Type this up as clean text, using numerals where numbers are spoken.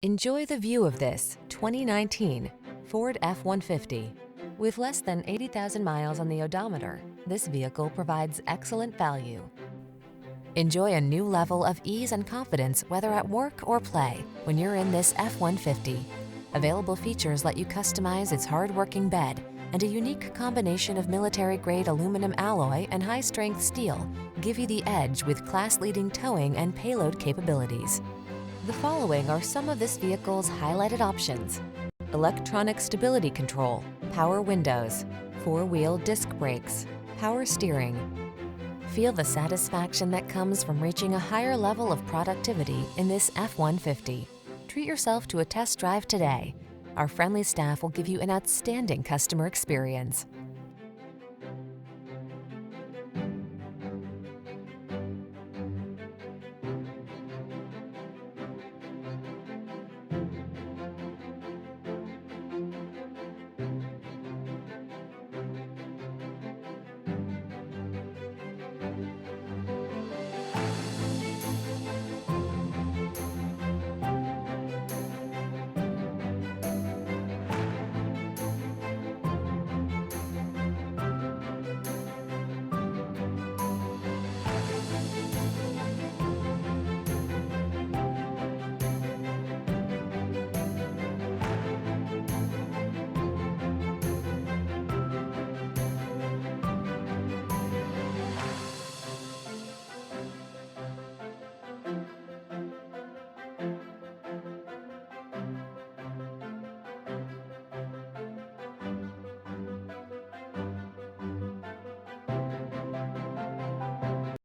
Enjoy the view of this 2019 Ford F-150. With less than 80,000 miles on the odometer, this vehicle provides excellent value. Enjoy a new level of ease and confidence whether at work or play when you're in this F-150. Available features let you customize its hard-working bed, and a unique combination of military-grade aluminum alloy and high-strength steel give you the edge with class-leading towing and payload capabilities. The following are some of this vehicle's highlighted options: electronic stability control, power windows, four-wheel disc brakes, power steering. Feel the satisfaction that comes from reaching a higher level of productivity in this F-150. Treat yourself to a test drive today. Our friendly staff will give you an outstanding customer experience.